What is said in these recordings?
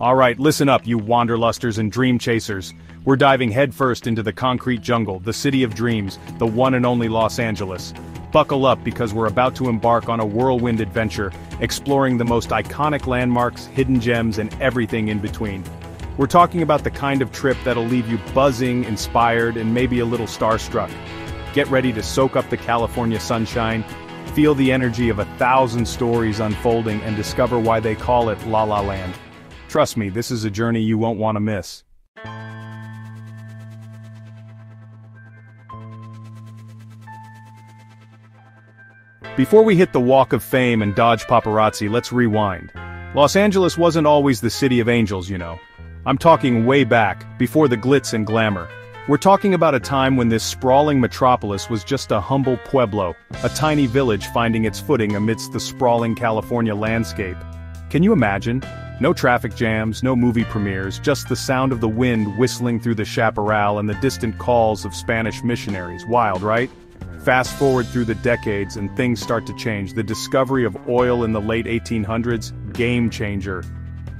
Alright, listen up, you wanderlusters and dream chasers. We're diving headfirst into the concrete jungle, the city of dreams, the one and only Los Angeles. Buckle up because we're about to embark on a whirlwind adventure, exploring the most iconic landmarks, hidden gems, and everything in between. We're talking about the kind of trip that'll leave you buzzing, inspired, and maybe a little starstruck. Get ready to soak up the California sunshine, feel the energy of 1,000 stories unfolding, and discover why they call it La La Land. Trust me, this is a journey you won't want to miss. Before we hit the Walk of Fame and dodge paparazzi, let's rewind. Los Angeles wasn't always the city of angels, you know. I'm talking way back, before the glitz and glamour. We're talking about a time when this sprawling metropolis was just a humble pueblo, a tiny village finding its footing amidst the sprawling California landscape. Can you imagine? No traffic jams, no movie premieres, just the sound of the wind whistling through the chaparral and the distant calls of Spanish missionaries. Wild, right? Fast forward through the decades and things start to change. The discovery of oil in the late 1800s, game changer.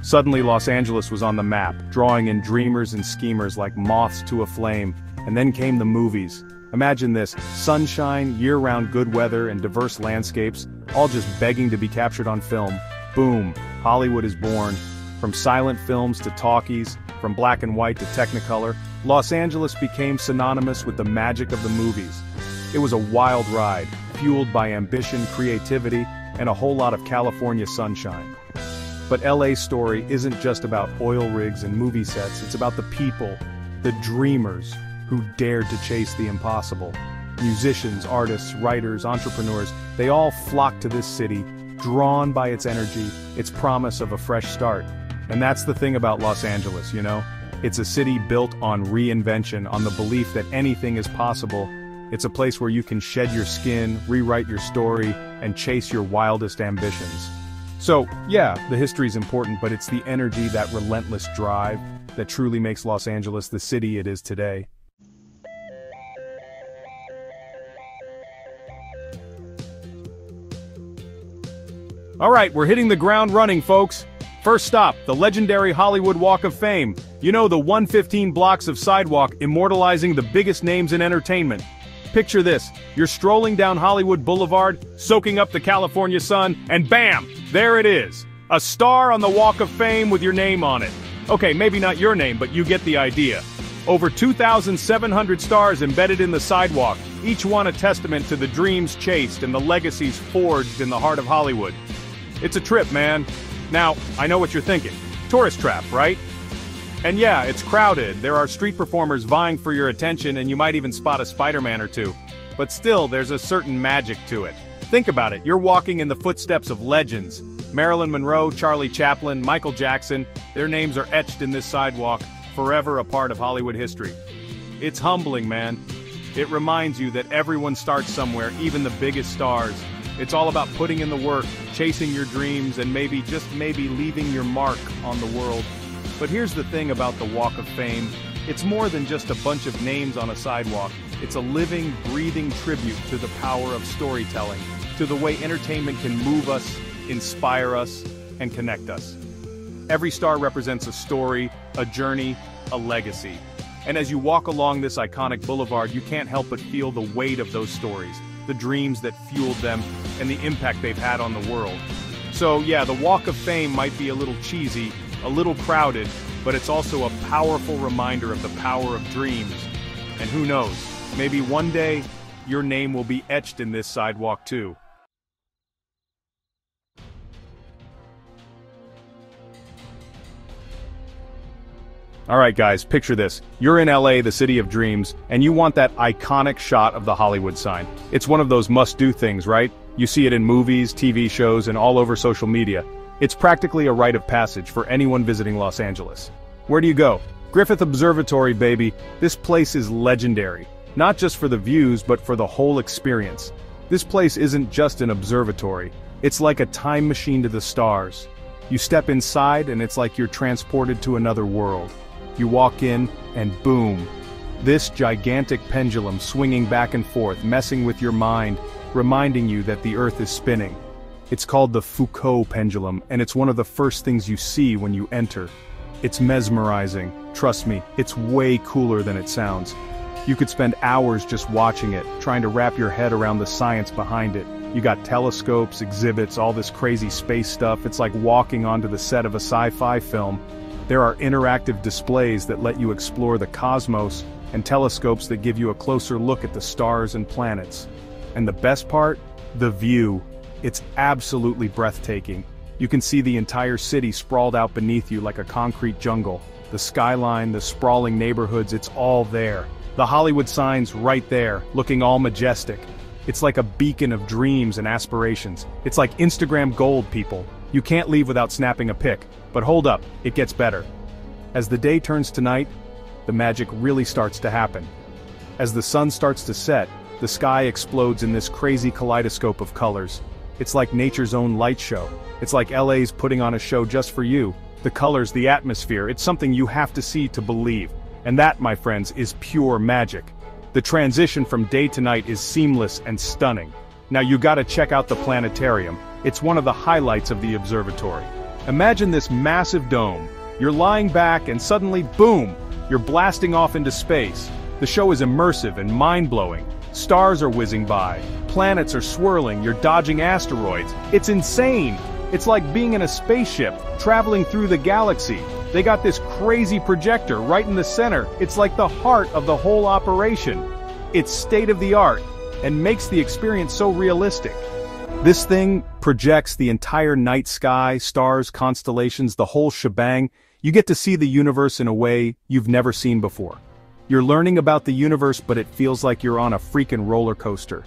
Suddenly Los Angeles was on the map, drawing in dreamers and schemers like moths to a flame. And then came the movies. Imagine this, sunshine, year-round good weather, and diverse landscapes, all just begging to be captured on film. Boom, Hollywood is born. From silent films to talkies, from black and white to Technicolor, Los Angeles became synonymous with the magic of the movies. It was a wild ride, fueled by ambition, creativity, and a whole lot of California sunshine. But LA's story isn't just about oil rigs and movie sets, it's about the people, the dreamers, who dared to chase the impossible. Musicians, artists, writers, entrepreneurs, they all flocked to this city, drawn by its energy, its promise of a fresh start. And that's the thing about Los Angeles, you know? It's a city built on reinvention, on the belief that anything is possible. It's a place where you can shed your skin, rewrite your story, and chase your wildest ambitions. So, yeah, the history's important, but it's the energy, that relentless drive, that truly makes Los Angeles the city it is today. Alright, we're hitting the ground running, folks. First stop, the legendary Hollywood Walk of Fame. You know, the 115 blocks of sidewalk immortalizing the biggest names in entertainment. Picture this, you're strolling down Hollywood Boulevard, soaking up the California sun, and bam! There it is! A star on the Walk of Fame with your name on it. Okay, maybe not your name, but you get the idea. Over 2,700 stars embedded in the sidewalk, each one a testament to the dreams chased and the legacies forged in the heart of Hollywood. It's a trip, man. Now, I know what you're thinking. Tourist trap, right? And yeah, it's crowded, there are street performers vying for your attention, and you might even spot a Spider-Man or two. But still, there's a certain magic to it. Think about it, you're walking in the footsteps of legends. Marilyn Monroe, Charlie Chaplin, Michael Jackson, their names are etched in this sidewalk, forever a part of Hollywood history. It's humbling, man. It reminds you that everyone starts somewhere, even the biggest stars. It's all about putting in the work, chasing your dreams, and maybe, just maybe, leaving your mark on the world. But here's the thing about the Walk of Fame. It's more than just a bunch of names on a sidewalk. It's a living, breathing tribute to the power of storytelling, to the way entertainment can move us, inspire us, and connect us. Every star represents a story, a journey, a legacy. And as you walk along this iconic boulevard, you can't help but feel the weight of those stories, the dreams that fueled them, and the impact they've had on the world. So yeah, the Walk of Fame might be a little cheesy, a little crowded, but it's also a powerful reminder of the power of dreams. And who knows, maybe one day, your name will be etched in this sidewalk too. Alright guys, picture this. You're in LA, the city of dreams, and you want that iconic shot of the Hollywood sign. It's one of those must-do things, right? You see it in movies, TV shows, and all over social media. It's practically a rite of passage for anyone visiting Los Angeles. Where do you go? Griffith Observatory, baby. This place is legendary. Not just for the views, but for the whole experience. This place isn't just an observatory. It's like a time machine to the stars. You step inside and it's like you're transported to another world. You walk in, and boom. This gigantic pendulum swinging back and forth, messing with your mind, reminding you that the Earth is spinning. It's called the Foucault pendulum, and it's one of the first things you see when you enter. It's mesmerizing. Trust me, it's way cooler than it sounds. You could spend hours just watching it, trying to wrap your head around the science behind it. You got telescopes, exhibits, all this crazy space stuff. It's like walking onto the set of a sci-fi film. There are interactive displays that let you explore the cosmos, and telescopes that give you a closer look at the stars and planets. And the best part? The view. It's absolutely breathtaking. You can see the entire city sprawled out beneath you like a concrete jungle. The skyline, the sprawling neighborhoods, it's all there. The Hollywood signs right there, looking all majestic. It's like a beacon of dreams and aspirations. It's like Instagram gold, people. You can't leave without snapping a pic. But hold up, it gets better. As the day turns to night, the magic really starts to happen. As the sun starts to set, the sky explodes in this crazy kaleidoscope of colors. It's like nature's own light show. It's like LA's putting on a show just for you. The colors, the atmosphere, it's something you have to see to believe. And that, my friends, is pure magic. The transition from day to night is seamless and stunning. Now you gotta check out the planetarium. It's one of the highlights of the observatory. Imagine this massive dome. You're lying back and suddenly, boom, you're blasting off into space. The show is immersive and mind-blowing. Stars are whizzing by. Planets are swirling. You're dodging asteroids. It's insane. It's like being in a spaceship, traveling through the galaxy. They got this crazy projector right in the center. It's like the heart of the whole operation. It's state-of-the-art, and makes the experience so realistic. This thing projects the entire night sky, stars, constellations, the whole shebang. You get to see the universe in a way you've never seen before. You're learning about the universe, but it feels like you're on a freaking roller coaster.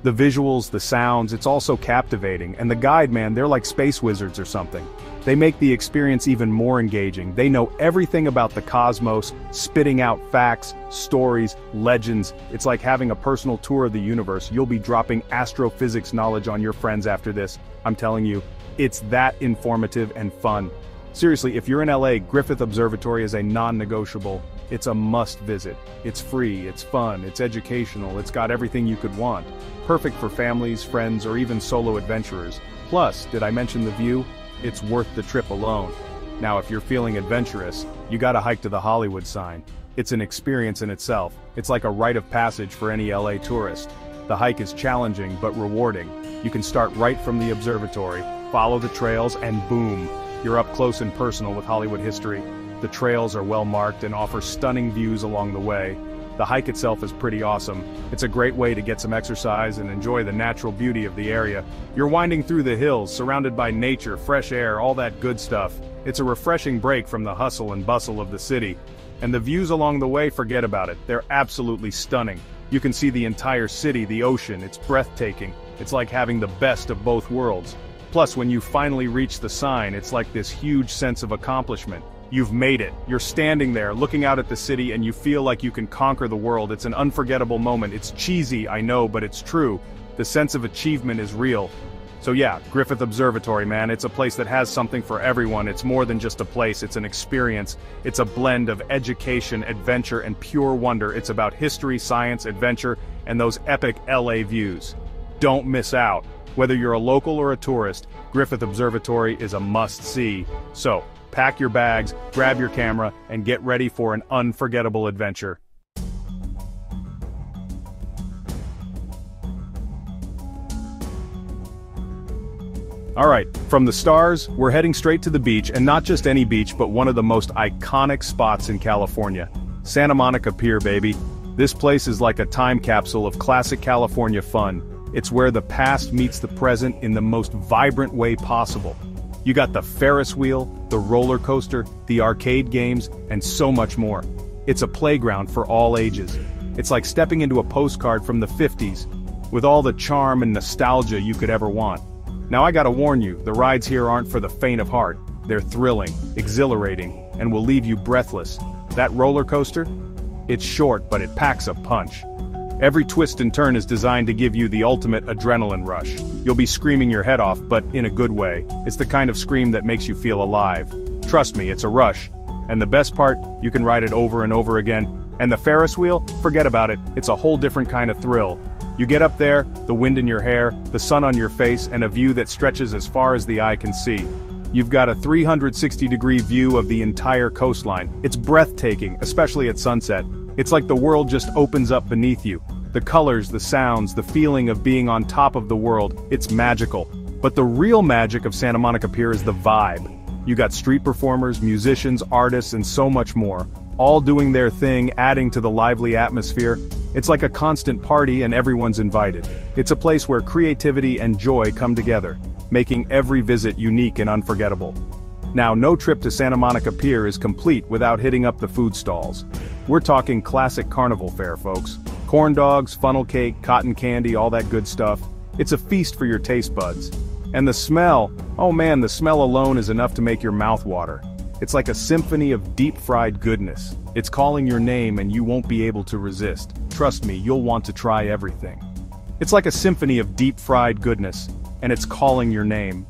The visuals, the sounds, it's all so captivating, and the guide, man, they're like space wizards or something. They make the experience even more engaging. They know everything about the cosmos, spitting out facts, stories, legends. It's like having a personal tour of the universe. You'll be dropping astrophysics knowledge on your friends after this. I'm telling you, it's that informative and fun. Seriously, if you're in LA, Griffith Observatory is a non-negotiable. It's a must visit. It's free, it's fun, it's educational, it's got everything you could want. Perfect for families, friends, or even solo adventurers. Plus, did I mention the view? It's worth the trip alone. Now if you're feeling adventurous, you gotta hike to the Hollywood sign. It's an experience in itself. It's like a rite of passage for any LA tourist. The hike is challenging but rewarding. You can start right from the observatory, follow the trails, and boom, you're up close and personal with Hollywood history. The trails are well marked and offer stunning views along the way. The hike itself is pretty awesome. It's a great way to get some exercise and enjoy the natural beauty of the area. You're winding through the hills, surrounded by nature, fresh air, all that good stuff. It's a refreshing break from the hustle and bustle of the city. And the views along the way, forget about it. They're absolutely stunning. You can see the entire city, the ocean, it's breathtaking. It's like having the best of both worlds. Plus, when you finally reach the sign, it's like this huge sense of accomplishment. You've made it. You're standing there, looking out at the city, and you feel like you can conquer the world. It's an unforgettable moment. It's cheesy, I know, but it's true. The sense of achievement is real. So yeah, Griffith Observatory, man, it's a place that has something for everyone. It's more than just a place, it's an experience. It's a blend of education, adventure, and pure wonder. It's about history, science, adventure, and those epic LA views. Don't miss out. Whether you're a local or a tourist, Griffith Observatory is a must-see. So, pack your bags, grab your camera, and get ready for an unforgettable adventure. Alright, from the stars, we're heading straight to the beach, and not just any beach, but one of the most iconic spots in California. Santa Monica Pier, baby. This place is like a time capsule of classic California fun. It's where the past meets the present in the most vibrant way possible. You got the Ferris wheel, the roller coaster, the arcade games, and so much more. It's a playground for all ages. It's like stepping into a postcard from the 50s, with all the charm and nostalgia you could ever want. Now I gotta warn you, the rides here aren't for the faint of heart. They're thrilling, exhilarating, and will leave you breathless. That roller coaster? It's short, but it packs a punch. Every twist and turn is designed to give you the ultimate adrenaline rush. You'll be screaming your head off, but in a good way. It's the kind of scream that makes you feel alive. Trust me, it's a rush. And the best part, you can ride it over and over again. And the Ferris wheel? Forget about it, it's a whole different kind of thrill. You get up there, the wind in your hair, the sun on your face, and a view that stretches as far as the eye can see. You've got a 360-degree view of the entire coastline. It's breathtaking, especially at sunset. It's like the world just opens up beneath you. The colors, the sounds, the feeling of being on top of the world, it's magical. But the real magic of Santa Monica Pier is the vibe. You got street performers, musicians, artists, and so much more, all doing their thing, adding to the lively atmosphere. It's like a constant party and everyone's invited. It's a place where creativity and joy come together, making every visit unique and unforgettable. Now, no trip to Santa Monica Pier is complete without hitting up the food stalls. We're talking classic carnival fare, folks. Corn dogs, funnel cake, cotton candy, all that good stuff. It's a feast for your taste buds. And the smell, oh man, the smell alone is enough to make your mouth water. It's like a symphony of deep-fried goodness. It's calling your name and you won't be able to resist. Trust me, you'll want to try everything. It's like a symphony of deep-fried goodness, and it's calling your name.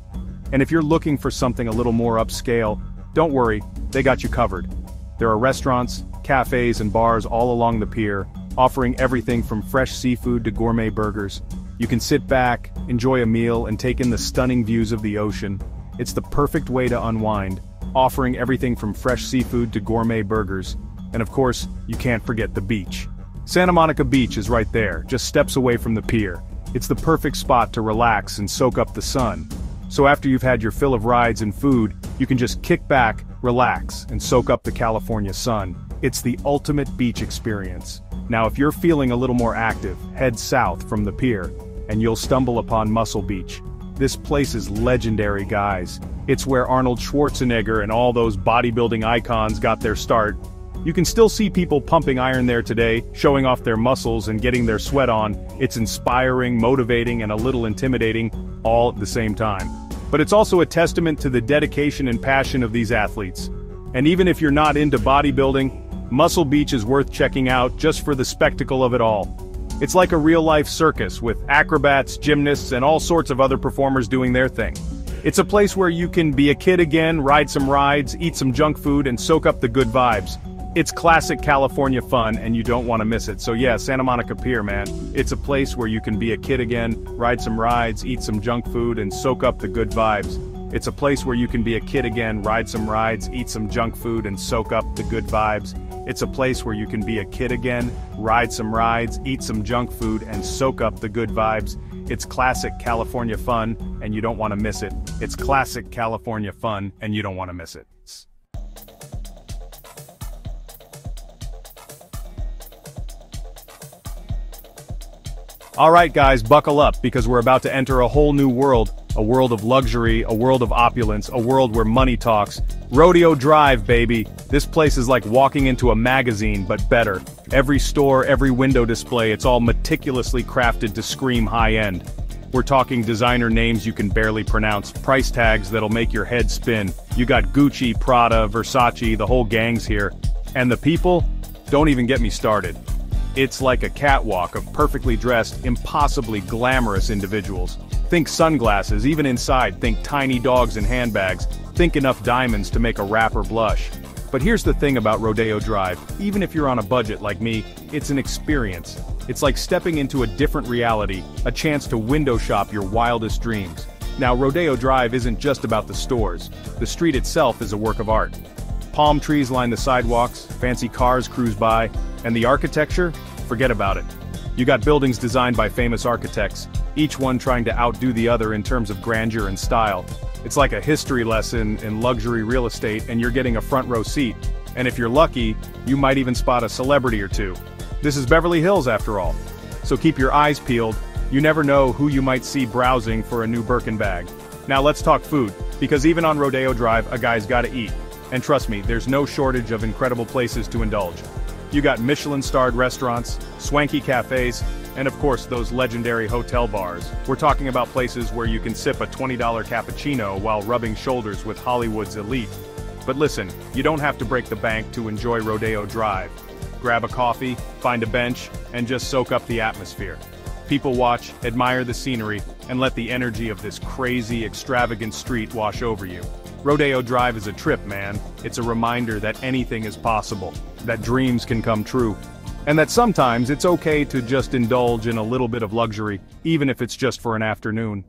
And if you're looking for something a little more upscale, don't worry, they got you covered. There are restaurants, cafes, and bars all along the pier, offering everything from fresh seafood to gourmet burgers. You can sit back, enjoy a meal, and take in the stunning views of the ocean. It's the perfect way to unwind, offering everything from fresh seafood to gourmet burgers. And of course, you can't forget the beach. Santa Monica Beach is right there, just steps away from the pier. It's the perfect spot to relax and soak up the sun. So after you've had your fill of rides and food, you can just kick back, relax, and soak up the California sun. It's the ultimate beach experience. Now if you're feeling a little more active, head south from the pier, and you'll stumble upon Muscle Beach. This place is legendary, guys. It's where Arnold Schwarzenegger and all those bodybuilding icons got their start. You can still see people pumping iron there today, showing off their muscles and getting their sweat on. It's inspiring, motivating, and a little intimidating, all at the same time. But it's also a testament to the dedication and passion of these athletes. And even if you're not into bodybuilding, Muscle Beach is worth checking out just for the spectacle of it all. It's like a real-life circus with acrobats, gymnasts, and all sorts of other performers doing their thing. It's a place where you can be a kid again, ride some rides, eat some junk food, and soak up the good vibes. It's classic California fun, and you don't want to miss it. So yeah, Santa Monica Pier, man. It's a place where you can be a kid again, ride some rides, eat some junk food, and soak up the good vibes. It's a place where you can be a kid again, ride some rides, eat some junk food, and soak up the good vibes. It's a place where you can be a kid again, ride some rides, eat some junk food, and soak up the good vibes. It's classic California fun, and you don't want to miss it. It's classic California fun, and you don't want to miss it. Alright guys, buckle up, because we're about to enter a whole new world. A world of luxury, a world of opulence, a world where money talks. Rodeo Drive, baby. This place is like walking into a magazine, but better. Every store, every window display, it's all meticulously crafted to scream high-end. We're talking designer names you can barely pronounce, price tags that'll make your head spin. You got Gucci, Prada, Versace, the whole gang's here. And the people? Don't even get me started. It's like a catwalk of perfectly dressed, impossibly glamorous individuals. Think sunglasses, even inside, think tiny dogs and handbags, think enough diamonds to make a rapper blush. But here's the thing about Rodeo Drive, even if you're on a budget like me, it's an experience. It's like stepping into a different reality, a chance to window shop your wildest dreams. Now Rodeo Drive isn't just about the stores, the street itself is a work of art. Palm trees line the sidewalks, fancy cars cruise by, and the architecture? Forget about it. You got buildings designed by famous architects, each one trying to outdo the other in terms of grandeur and style. It's like a history lesson in luxury real estate, and you're getting a front row seat. And if you're lucky, you might even spot a celebrity or two. This is Beverly Hills after all. So keep your eyes peeled, you never know who you might see browsing for a new Birkin bag. Now let's talk food, because even on Rodeo Drive, a guy's gotta eat. And trust me, there's no shortage of incredible places to indulge. You got Michelin-starred restaurants, swanky cafes, and of course those legendary hotel bars. We're talking about places where you can sip a $20 cappuccino while rubbing shoulders with Hollywood's elite. But listen, you don't have to break the bank to enjoy Rodeo Drive. Grab a coffee, find a bench, and just soak up the atmosphere. People watch, admire the scenery, and let the energy of this crazy, extravagant street wash over you. Rodeo Drive is a trip, man. It's a reminder that anything is possible, that dreams can come true, and that sometimes it's okay to just indulge in a little bit of luxury, even if it's just for an afternoon.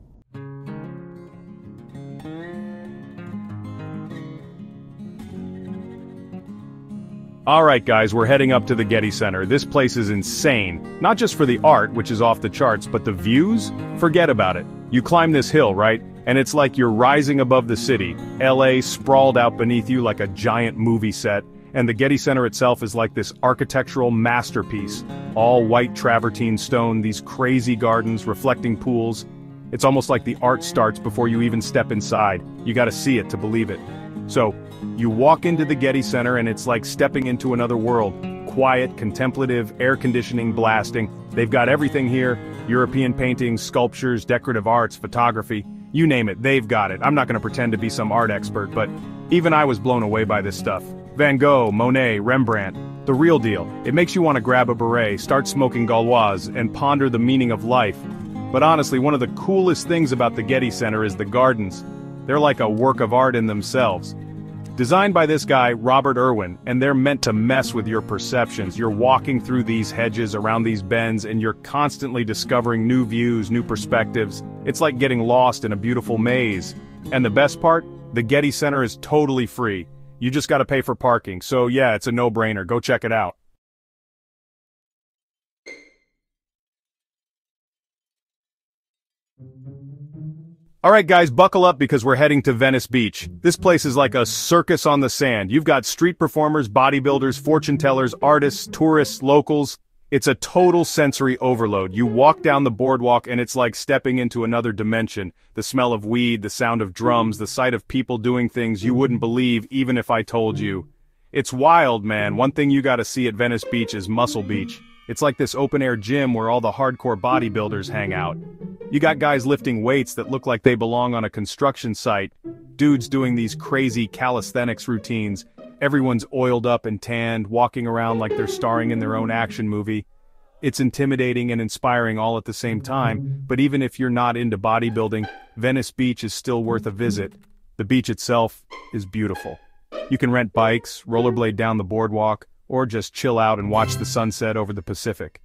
Alright guys, we're heading up to the Getty Center. This place is insane. Not just for the art, which is off the charts, but the views? Forget about it. You climb this hill, right? And it's like you're rising above the city. LA sprawled out beneath you like a giant movie set. And the Getty Center itself is like this architectural masterpiece. All white travertine stone, these crazy gardens, reflecting pools. It's almost like the art starts before you even step inside. You gotta see it to believe it. So, you walk into the Getty Center and it's like stepping into another world. Quiet, contemplative, air conditioning blasting. They've got everything here. European paintings, sculptures, decorative arts, photography. You name it, they've got it. I'm not gonna pretend to be some art expert, but even I was blown away by this stuff. Van Gogh, Monet, Rembrandt. The real deal. It makes you want to grab a beret, start smoking Gauloise, and ponder the meaning of life. But honestly, one of the coolest things about the Getty Center is the gardens. They're like a work of art in themselves. Designed by this guy, Robert Irwin, and they're meant to mess with your perceptions. You're walking through these hedges, around these bends, and you're constantly discovering new views, new perspectives. It's like getting lost in a beautiful maze. And the best part? The Getty Center is totally free. You just gotta pay for parking, so yeah, it's a no-brainer. Go check it out. Alright guys, buckle up because we're heading to Venice Beach. This place is like a circus on the sand. You've got street performers, bodybuilders, fortune tellers, artists, tourists, locals. It's a total sensory overload. You walk down the boardwalk and it's like stepping into another dimension. The smell of weed, the sound of drums, the sight of people doing things you wouldn't believe even if I told you. It's wild, man. One thing you gotta see at Venice Beach is Muscle Beach. It's like this open-air gym where all the hardcore bodybuilders hang out. You got guys lifting weights that look like they belong on a construction site, dudes doing these crazy calisthenics routines, everyone's oiled up and tanned, walking around like they're starring in their own action movie. It's intimidating and inspiring all at the same time, but even if you're not into bodybuilding, Venice Beach is still worth a visit. The beach itself is beautiful. You can rent bikes, rollerblade down the boardwalk, or just chill out and watch the sunset over the Pacific.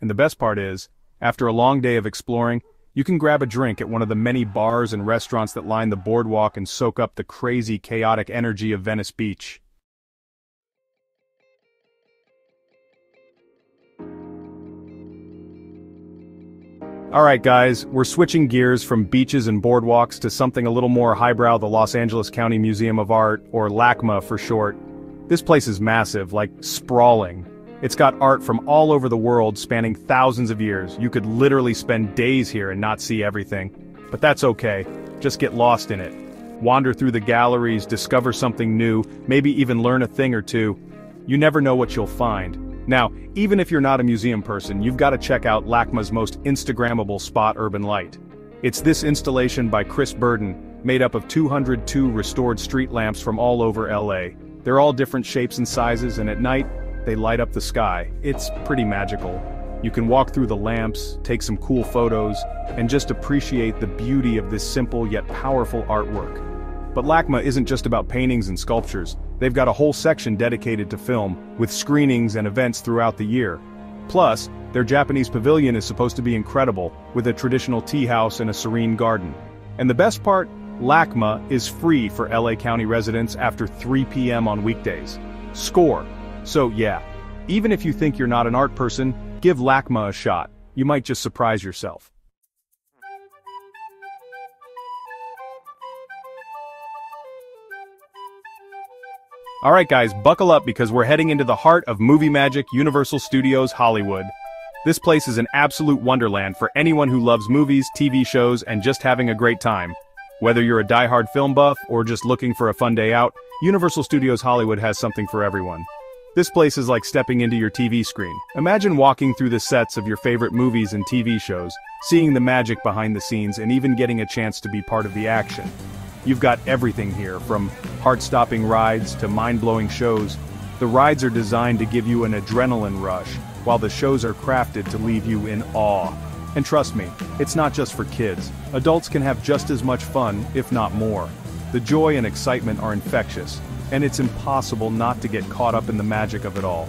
And the best part is, after a long day of exploring, you can grab a drink at one of the many bars and restaurants that line the boardwalk and soak up the crazy, chaotic energy of Venice Beach. Alright guys, we're switching gears from beaches and boardwalks to something a little more highbrow, the Los Angeles County Museum of Art, or LACMA for short. This place is massive, like sprawling. It's got art from all over the world spanning thousands of years. You could literally spend days here and not see everything. But that's okay, just get lost in it. Wander through the galleries, discover something new, maybe even learn a thing or two. You never know what you'll find. Now, even if you're not a museum person, you've got to check out LACMA's most Instagrammable spot, Urban Light. It's this installation by Chris Burden, made up of 202 restored street lamps from all over LA. They're all different shapes and sizes, and at night, they light up the sky. It's pretty magical. You can walk through the lamps, take some cool photos, and just appreciate the beauty of this simple yet powerful artwork. But LACMA isn't just about paintings and sculptures. They've got a whole section dedicated to film, with screenings and events throughout the year. Plus, their Japanese pavilion is supposed to be incredible, with a traditional tea house and a serene garden. And the best part? LACMA is free for LA County residents after 3 p.m. on weekdays. Score! So yeah, even if you think you're not an art person, give LACMA a shot. You might just surprise yourself. Alright guys, buckle up because we're heading into the heart of movie magic, Universal Studios Hollywood. This place is an absolute wonderland for anyone who loves movies, TV shows, and just having a great time. Whether you're a die-hard film buff or just looking for a fun day out, Universal Studios Hollywood has something for everyone. This place is like stepping into your TV screen. Imagine walking through the sets of your favorite movies and TV shows, seeing the magic behind the scenes and even getting a chance to be part of the action. You've got everything here, from heart-stopping rides to mind-blowing shows. The rides are designed to give you an adrenaline rush, while the shows are crafted to leave you in awe. And trust me, it's not just for kids. Adults can have just as much fun, if not more. The joy and excitement are infectious, and it's impossible not to get caught up in the magic of it all.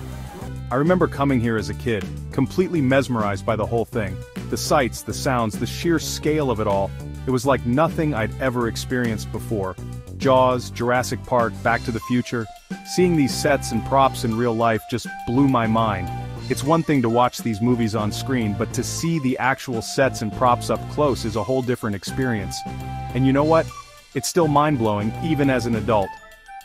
I remember coming here as a kid, completely mesmerized by the whole thing. The sights, the sounds, the sheer scale of it all. It was like nothing I'd ever experienced before. Jaws, Jurassic Park, Back to the Future. Seeing these sets and props in real life just blew my mind. It's one thing to watch these movies on screen, but to see the actual sets and props up close is a whole different experience. And you know what? It's still mind-blowing, even as an adult.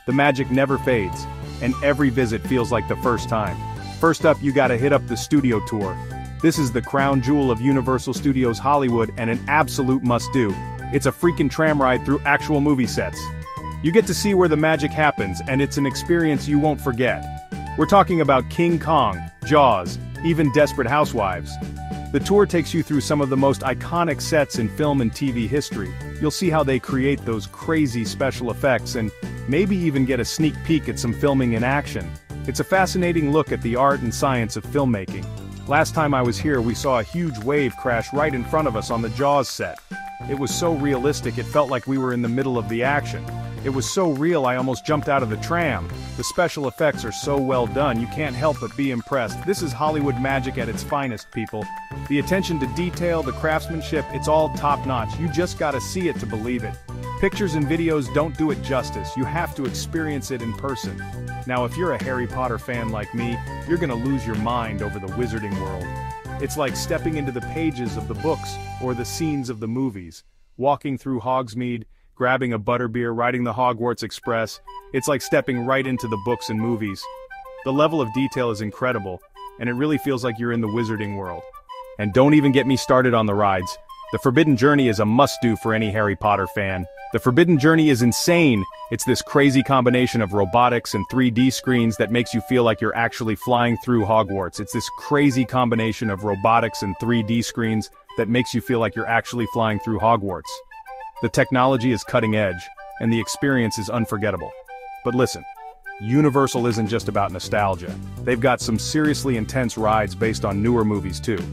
The magic never fades, and every visit feels like the first time. First up, you gotta hit up the studio tour. This is the crown jewel of Universal Studios Hollywood and an absolute must-do. It's a freaking tram ride through actual movie sets. You get to see where the magic happens, and it's an experience you won't forget. We're talking about King Kong, Jaws, even Desperate Housewives. The tour takes you through some of the most iconic sets in film and TV history. You'll see how they create those crazy special effects and maybe even get a sneak peek at some filming in action. It's a fascinating look at the art and science of filmmaking. Last time I was here, we saw a huge wave crash right in front of us on the Jaws set. It was so realistic it felt like we were in the middle of the action. It was so real I almost jumped out of the tram. The special effects are so well done you can't help but be impressed. This is Hollywood magic at its finest, people. The attention to detail, the craftsmanship, it's all top-notch. You just gotta see it to believe it. Pictures and videos don't do it justice, you have to experience it in person. Now if you're a Harry Potter fan like me, you're gonna lose your mind over the wizarding world. It's like stepping into the pages of the books or the scenes of the movies. Walking through Hogsmeade, grabbing a butterbeer, riding the Hogwarts Express, it's like stepping right into the books and movies. The level of detail is incredible, and it really feels like you're in the wizarding world. And don't even get me started on the rides. The Forbidden Journey is a must-do for any Harry Potter fan. The Forbidden Journey is insane. It's this crazy combination of robotics and 3D screens that makes you feel like you're actually flying through Hogwarts. It's this crazy combination of robotics and 3D screens that makes you feel like you're actually flying through Hogwarts. The technology is cutting edge, and the experience is unforgettable. But listen, Universal isn't just about nostalgia. They've got some seriously intense rides based on newer movies too.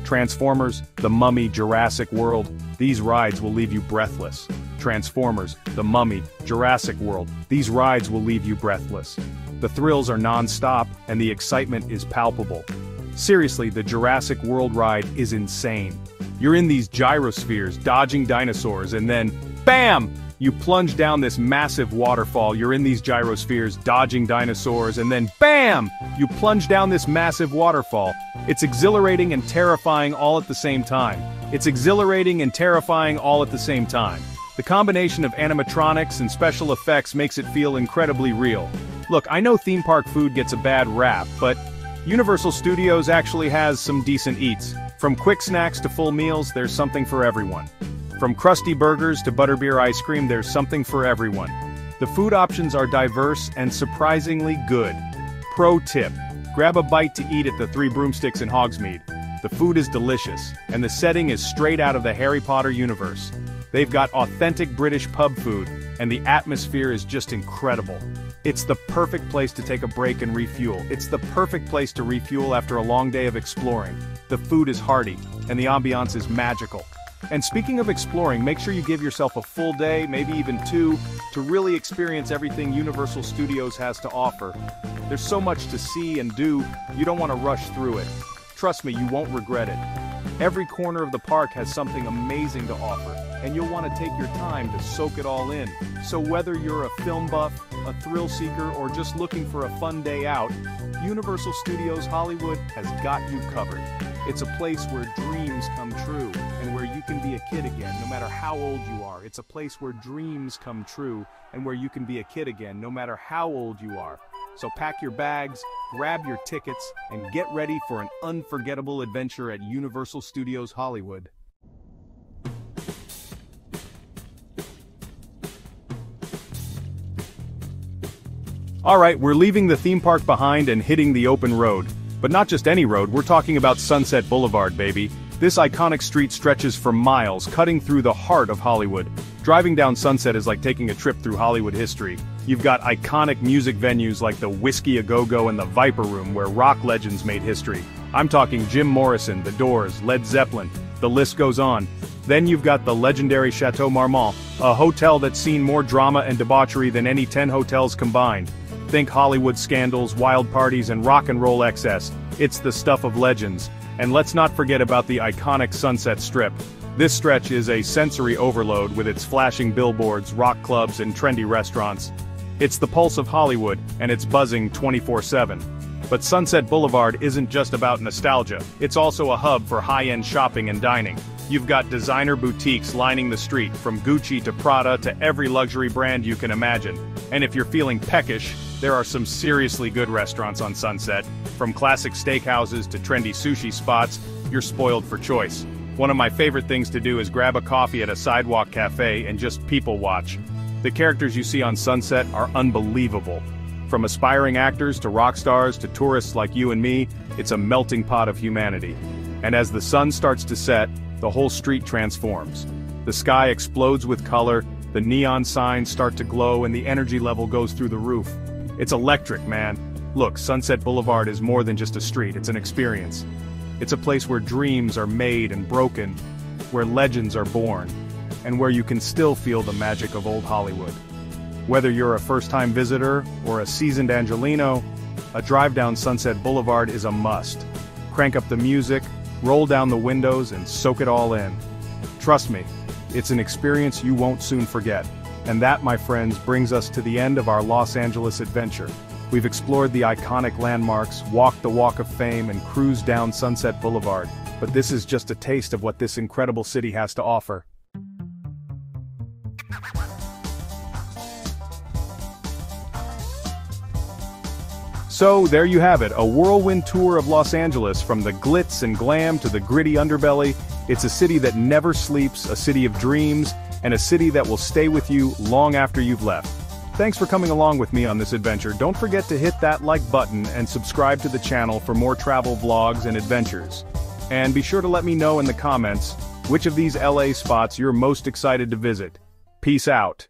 Transformers, The Mummy, Jurassic World, these rides will leave you breathless. Transformers, The Mummy, Jurassic World, these rides will leave you breathless. The thrills are non-stop, and the excitement is palpable. Seriously, the Jurassic World ride is insane. You're in these gyrospheres, dodging dinosaurs, and then, BAM! You plunge down this massive waterfall. You're in these gyrospheres, dodging dinosaurs, and then BAM! You plunge down this massive waterfall. It's exhilarating and terrifying all at the same time. The combination of animatronics and special effects makes it feel incredibly real. Look, I know theme park food gets a bad rap, but Universal Studios actually has some decent eats. From quick snacks to full meals, there's something for everyone. From crusty burgers to butterbeer ice cream, there's something for everyone. The food options are diverse and surprisingly good. Pro tip: grab a bite to eat at the Three Broomsticks in Hogsmeade. The food is delicious, and the setting is straight out of the Harry Potter universe. They've got authentic British pub food, and the atmosphere is just incredible. It's the perfect place to take a break and refuel. It's the perfect place to refuel after a long day of exploring. The food is hearty, and the ambiance is magical. And speaking of exploring, make sure you give yourself a full day, maybe even two, to really experience everything Universal Studios has to offer. There's so much to see and do, you don't want to rush through it. Trust me, you won't regret it. Every corner of the park has something amazing to offer, and you'll want to take your time to soak it all in. So whether you're a film buff, a thrill seeker, or just looking for a fun day out, Universal Studios Hollywood has got you covered. It's a place where dreams come true, and where you can be a kid again, no matter how old you are. It's a place where dreams come true, and where you can be a kid again, no matter how old you are. So pack your bags, grab your tickets, and get ready for an unforgettable adventure at Universal Studios Hollywood. Alright, we're leaving the theme park behind and hitting the open road. But not just any road, we're talking about Sunset Boulevard, baby. This iconic street stretches for miles, cutting through the heart of Hollywood. Driving down Sunset is like taking a trip through Hollywood history. You've got iconic music venues like the Whiskey A Go-Go and the Viper Room, where rock legends made history. I'm talking Jim Morrison, The Doors, Led Zeppelin, the list goes on. Then you've got the legendary Chateau Marmont, a hotel that's seen more drama and debauchery than any 10 hotels combined. Think Hollywood scandals, wild parties, and rock and roll excess. It's the stuff of legends. And let's not forget about the iconic Sunset Strip. This stretch is a sensory overload with its flashing billboards, rock clubs, and trendy restaurants. It's the pulse of Hollywood, and it's buzzing 24/7. But Sunset Boulevard isn't just about nostalgia, it's also a hub for high-end shopping and dining. You've got designer boutiques lining the street, from Gucci to Prada to every luxury brand you can imagine. And if you're feeling peckish, there are some seriously good restaurants on Sunset. From classic steakhouses to trendy sushi spots, you're spoiled for choice. One of my favorite things to do is grab a coffee at a sidewalk cafe and just people watch. The characters you see on Sunset are unbelievable. From aspiring actors to rock stars to tourists like you and me, it's a melting pot of humanity. And as the sun starts to set, the whole street transforms. The sky explodes with color, the neon signs start to glow, and the energy level goes through the roof. It's electric, man. Look, Sunset Boulevard is more than just a street, it's an experience. It's a place where dreams are made and broken, where legends are born, and where you can still feel the magic of old Hollywood. Whether you're a first-time visitor or a seasoned Angelino, a drive down Sunset Boulevard is a must. Crank up the music, roll down the windows, and soak it all in. Trust me, it's an experience you won't soon forget. And that, my friends, brings us to the end of our Los Angeles adventure. We've explored the iconic landmarks, walked the Walk of Fame, and cruised down Sunset Boulevard. But this is just a taste of what this incredible city has to offer. So, there you have it, a whirlwind tour of Los Angeles, from the glitz and glam to the gritty underbelly. It's a city that never sleeps, a city of dreams, and a city that will stay with you long after you've left. Thanks for coming along with me on this adventure. Don't forget to hit that like button and subscribe to the channel for more travel vlogs and adventures. And be sure to let me know in the comments which of these LA spots you're most excited to visit. Peace out.